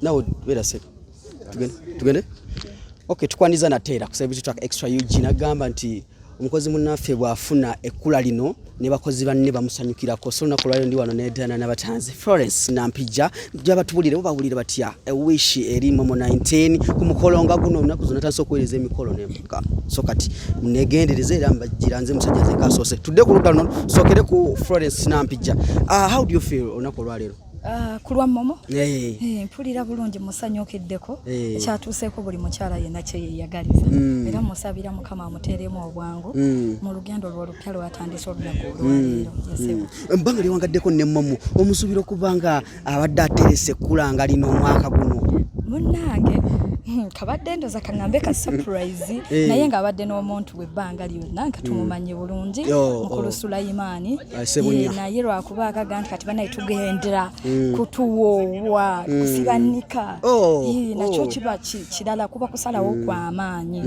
Now wait a sec. Tugende? Okay, tukwaniza na tera kusaba bitu track extra Eugene agamba nti omukozi munnaffe bwafuna ekkula lino ne bakozi banne bamusanyukirako so lunaku lwaliro ndi wano ne Dianah Nabatanzi Florence Nampijja jabatubulire bawulire batya a wish eri Momo 19 ku mukolonga guno lunaku zonna tanso okuweereza emikolo n'embuga so kati munegendereze era mbajjira nze musajja ze kasose tudde ku ludda luno sokere ku Florence Nampijja. How do you feel olunaku lwaliro? Kulwa Momo mpulira bulungi musanyukiddeko ekyatuuseeko buli mukyala yenna kye yeeyagaliza era musabira Mukama amuteeremu obwangu mu lugendo lw'olupya lwatandise olunaku olwaleero. Ebbanga lyewangaddeko ne Momo omusuubira okuba nga abadde aterese ekkula nga lino omwaka guno munnange kabadde ndoza kaŋŋambe ka surprise naye ng'abadde n'omuntu webbanga lyonna nga tumumanye bulungi mukulu Sulayimaani naye lwakuba akaga nti kati banaye tugendera kutuwoowa kusibanika nakyo kiba kirala kuba kusalawo kw'amaanyi.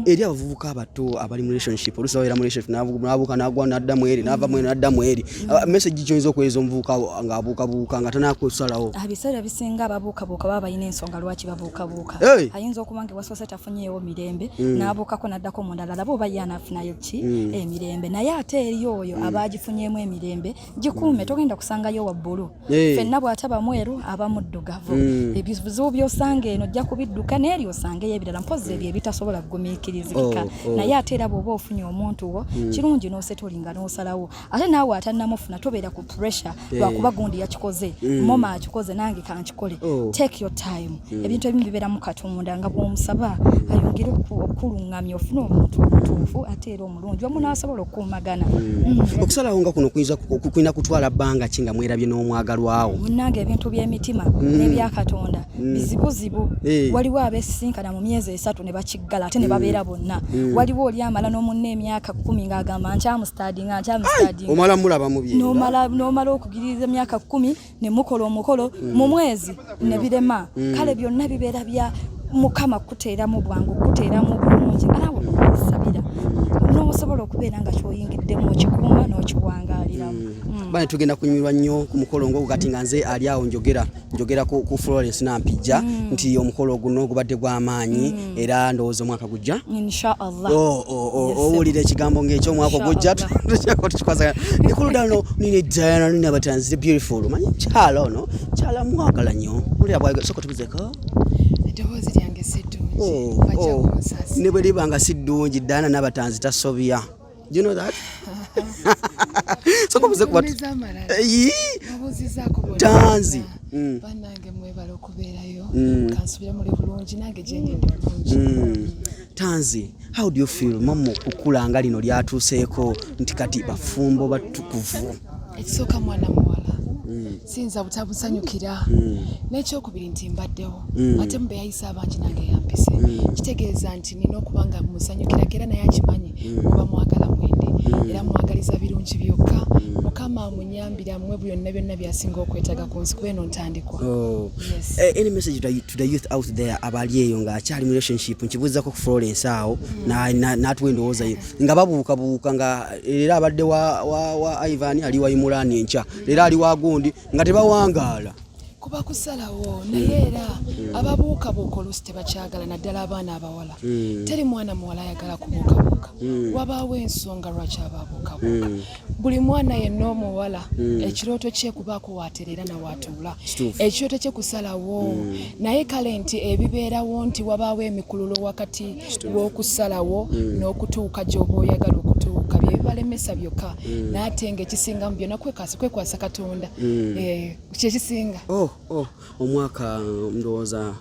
Eri abavubuka abato abali mu relationship oluusi babeera mu relationship n'abuuka n'agwa n'addamu eri n'ava mu n'addamu eri message gy'oyinza okuweereza omuvubuka ng'abuukabuuka nga tanaakusalawo? Ebiseera bisinga ababuukabuuka baba balina ensonga lwaki babuukabuuka. Ayinza okuba nga wasoose tafunyeewo mirembe n'abuukako n'addako mu ndala laba oba ye anaafunayo ki emirembe naye ate eri oyo abagifunyeemu emirembe gikuume togenda kusangayo wa bbulu ffenna bw'ataba mweru aba muddugavu ebizibu by'osanga eno ojja kubidduka n'eri osangeyo ebirala mpozi ebyo ebitasobola kugumiikirizika naye ate era bw'oba ofunye omuntu wo kirungi n'osetolinga n'osalawo ate naawe atannamufuna tobeera ku pressure lwakuba gundi yakikoze Momo akikoze nange kankikole take your time ebintu ebimu bibeera mu Katonda nga bw'omusaba ayongere okuluŋŋamya ofune omuntu omutuufu ate era omulungi omu n'asobola okukuumagana. Okusalawo nga kuno kuyina kutwala bbanga ki nga mwerabye n'omwagalwawo? Munnange ebintu by'emitima n'ebya Katonda bizibuzibu waliwo abeesisinkana mu myezi 3 ne bakiggala ate ne babeera bonna waliwo oli amala n'omunna emyaka 10 ng'agamba nkyamustaadinga omala mulaba mu bye n'omala okugiririza emyaka 10 ne mukola omukolo mu mwezi ne birema kale byonna bibeera bya Mukama kuteeramu bwangu kuteeramu bulungi alawo sabira n'osobola okubeera nga kyoyingiddemu okikuuma n'okiwangaaliramu. Bane tugenda kunyumirwa nnyo ku mukolo ng'ogati nga nze ali awo njogera ku Florence Nampijja nti omukolo guno gubadde gw'amaanyi era ndowooza omwaka gujja inshallah. Owulira ekigambo ng'ekyo omwaka ogujja tukikwaza ekuluda luno nine Dianah Nabatanzi the beautiful manyi kyala ono kyala mwagala nnyo mulira bwagala soko tubizeko eddoboozi lyange si ddungi bajja kunsasa ne bwe liba nga si ddungi Dianah Nabatanzi tasobya. Do you know that? So come on, Tanzi. Banange mwebala okubeerayo kansubira muri bulungi nange gyendi ndi bulungi. Tanzi, how do you feel Momo kukula nga lino lyatuuseeko nti kati bafumbo batukuvu? Ekisooka mwana muwala sinza butabusanyukira n'ekyokubiri nti mbaddewo ate mube yayisa abangi nange yampise kitegeeza nti nina okuba nga musanyukira era naye akimanyi oba mwagala mwende era mwagaliza birungi byokka Mukama amunyambira mmwe byonna byasinga okwetaaga ku nsi kuba eno ntandikwa. Any message to the youth out there abali eyo nga akyali mu relationship nkibuuzako ku Florence awo n'atuwa endowooza ye nga babuukabuuka nga era abadde wa Ivan ali wa Imulani enkya era ali wa gundi nga tebawangaala kuba kusalawo naye era ababuukabuuka oluusi tebakyagala naddala abaana abawala teri mwana muwala ayagala kubuukabuuka wabaawo ensonga lwaki ababuukabuuka buli mwana yenna omuwala ekirooto kye kubaako waaterera nawaatuula ekirooto kye kusalawo naye kale nti ebibeerawo nti wabaawo emikululo wakati w'okusalawo n'okutuuka gy'oba oyagala okutuuka bye bibalemesa byokka naate ng'ekisinga mu byonna kwekwasa Katonda kyekisinga. Omwaka ndowooza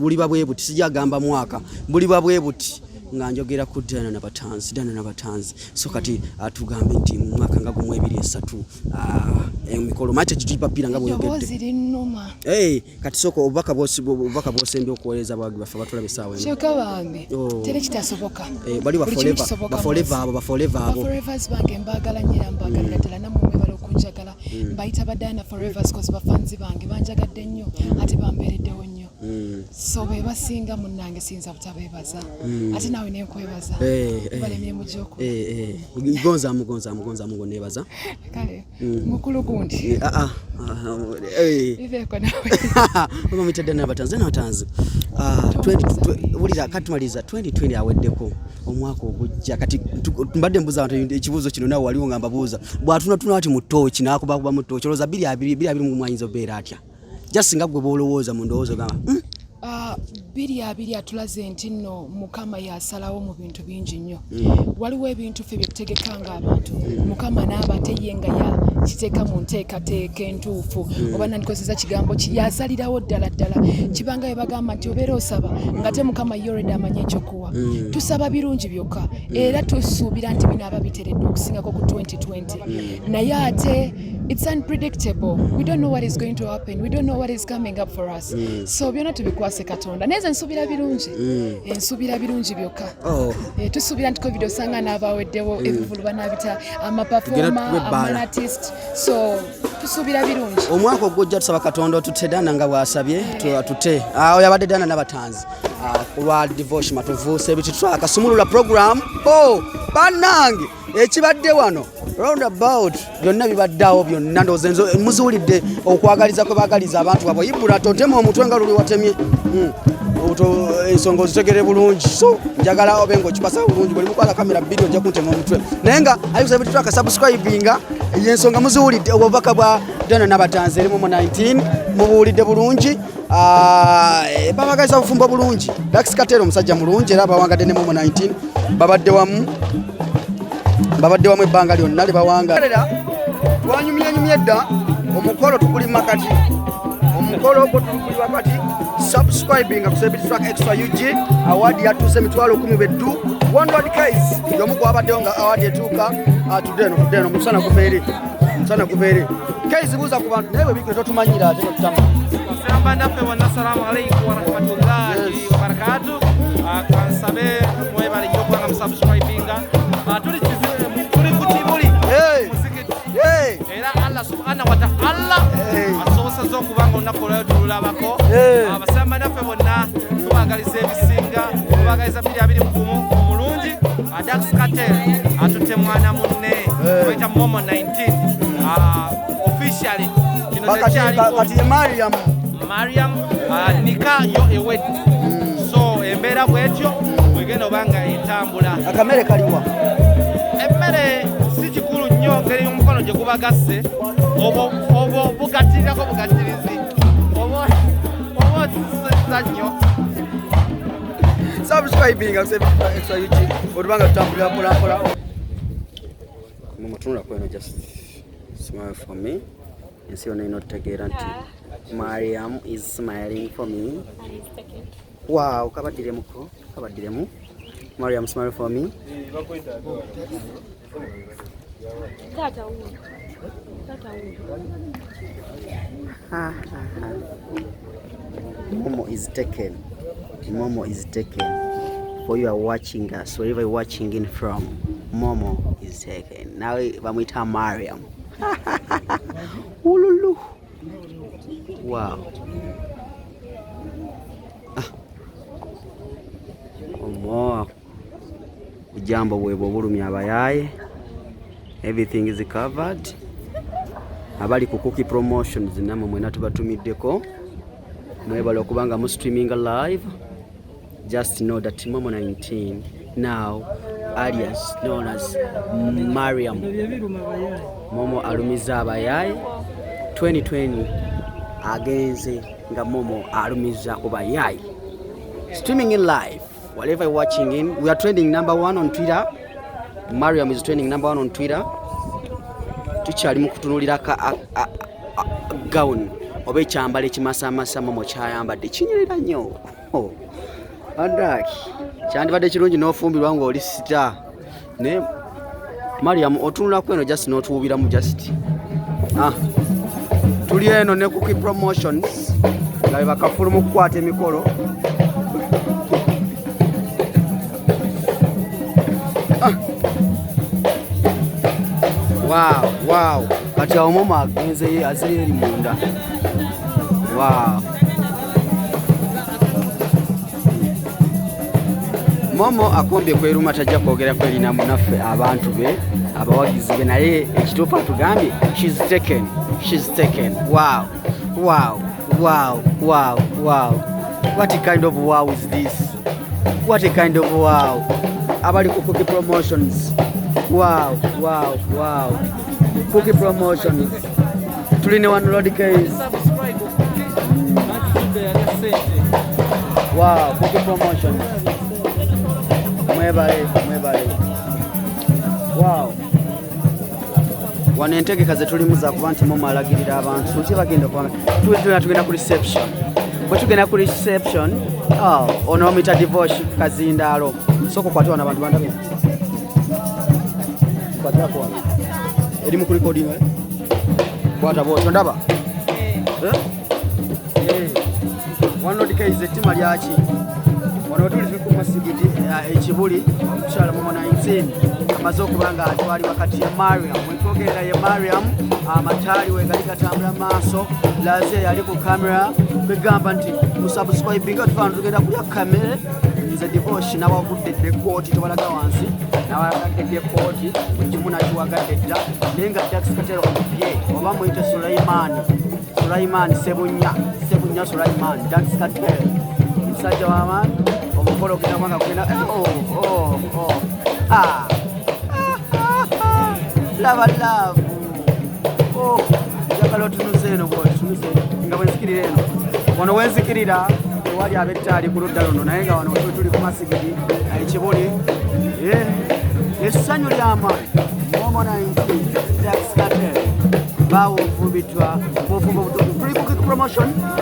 buli babwe buti sijagamba mwaka buli babwe buti nga njogera ku Dianah Nabatanzi so kati atugambe nti mu mwaka nga gumu 2-3 emikolo mate gipapira nga bwogedde kati soko obubaka bw'osembe okuweereza abawagi baffe batulabe essaawa kyokka bange tere kitasoboka bali baforever abo bange mbaagala nnyo mbaagalira ddala namwe mwebala okunjagala mbayita ba Dianah Forevers cause bafanzi bange banjagadde nnyo ate bambeereddewo nnyo so bebasinga munnange sinza butabebaza ate nawe nenkwebaza balemye mujoko gonza mugo nebaza kale mukulu gundi iveko nawe mama mitadde Nabatanzi ulira katumaliza 2020 aweddeko omwaka ogujja kati mbadde mbuza abantu ekibuzo kino nawe waliwo ngamba buuza bwatuna ati mu tochi nakuba mu tochi loza 22 mu mwanyinzo beera atya just nga gwe bolowooza mu ndowoozo gamba biri atulaze nti nno mukama yasalawo mu bintu bingi nnyo waliwo ebintu ffe byetutegekanga abantu mukama n'abate ye nga yakiteeka mu nteekateeka entuufu oba nandikozesa kigambo yasalirawo ddala kibanga bagamba nti obeera osaba nga te mukama yoredi amanyi ekyokuwa tusaba birungi byokka era tusuubira nti binaaba biteredde okusingako ku 2020 naye ate it's unpredictable. We don't know what is going to happen. We don't know what is coming up for us. So byonna tubikwase Katonda. Neza nsubira birungi. Nsubira birungi byokka. Tusubira nti COVID osanga n'abaweddewo ebivulu banabita amaperformer, artist. So tusubira birungi. Omwaka ogujja tusaba Katonda tutedana nga bwasabye tute. Oyabadde Dianah Nabatanzi. Kulwa divorce matuvuuse ebititwa akasumulula program. Banange ekibadde wano roundabout byonna bibaddawo byonna ndozenzo muzuulidde okwagaliza kwe bagaliza abantu abo ibula totema omutwe nga luli watemye ensonga ozitegere bulungi so njagala obengo kipasa bulungi buli mukwala kamera video nja kuntema omutwe nenga ayuza ebititwa ka subscribinga yensonga muzuulidde obubaka bwa Dianah Nabatanzi mu 19 mubuulidde bulungi babagaliza Bufumbo bulungi Dax Katero omusajja mulungi era bawangadde ne mu 19 babadde wamu ebbanga lyonna libawanga twanyumye dda omukolo tukuli makati omukolo ogwo tukuli wakati subscribing kusebitwa extra UG award yatuse mitwalo 10 beddu 100 case yomu kwabaddewo nga award etuuka tudeno musana kubeere case buza ku bantu naye bikiro totumanyira ate tutama samba nafe wa assalamu alaykum wa rahmatullahi wa barakatuh kansabe mwe bali yobanga subscribinga tuli kutibuli era Allah subhanahu wa ta'ala asobosa zokubanga onakolayo tululabako abasamba naffe bonna tubagaliza ebisinga tubagaliza 2020 omulungi Dax Katero atutte mwana munne oyita Momo 19 officially kati Mariam nika yo ewed so embeera bwetyo wegenda obanga entambula akamere kaliwa emmere si kikulu nnyo ngeri y'omukono gye gubagasse obo bugatirako bugatirizi oba otisisa nnyo subscribing extra YouTube odubanga tutambulira mpolampola mumutunula kweno just smile for me ensi yonna ino tutegeera nti Mariam is smiling for me wow kabaddiremu Mariam smile for me Momo is taken for you are watching us wherever you're watching in from Momo is taken now bamwita Mariam ululu wow omo ujambo bwebo bulumya abayaye everything is covered abali ku cookie promotions namwe mwena tubatumiddeko mwebale okubanga mu streaming live just know that Momo 19 now alias known as Mariam Momo alumiza abayaye 2020 agenze nga Momo alumiza kubayaye streaming in live wherever you're watching in we are trending #1 on Twitter Mariam is trending #1 on Twitter tukyali mu kutunulira ka gown oba ekyambalo ekimasamasa Momo kyayambadde kinyirira nnyo andaki kyandibadde kirungi n'ofumbirwa ng'oli sita ne Mariam otunula kweno just n'otuwubiramu just tuli eno ne cookie promotions nga bakafulu mu kukwata emikolo wow kati awo Momo agenze aziri eri munda wow Momo akombye kweruma tajja kwogera kwelina munaffe abantu be abawagizi be naye ekituufu atugambye she's taken. Wow. What a kind of wow is this? What a kind of wow. Abali ku cookie promotions. Wow. Cookie promotions. Tuline one load case. Wow, cookie promotions. Mwebale. Wow. Wano entegeka ze tulimu za kuba nti Momo alagirira abantu ki bagenda tugenda ku reception. Bwe tugenda ku reception, ono omita divorce kazindaalo. Soko kwati wana abantu bandabe. Kwati hapo. Eri mu recording kwata bo ndaba. Wano dikaize tima lyaki. Wano tuli ku masigiti ekibuli omushala Momo 19 amaze okubanga atwali wakati ya Mariam mwetogera ye Mariam amatali we gali katambula maaso laze yali ku camera begamba nti musubscribe nga tufana tugenda kulya kamera nze divorce nawa kudde court tobalaga wansi nawa kudde court mujimuna kiwagadde dda nenga tax katero ye oba muyite Sulaiman Sebunya Sulaiman tax katero msajja wa man omukolo kina mwanga kwena love jakalo tunuzeno bwo tunuze nga wensikirira eno wano wenzikirira wali abettali ku ludda luno naye nga wano tuli ku masigidi ekibuli essanyu lyama Momo 19 tax cartel bawo vubitwa Bufumbo tuli ku promotion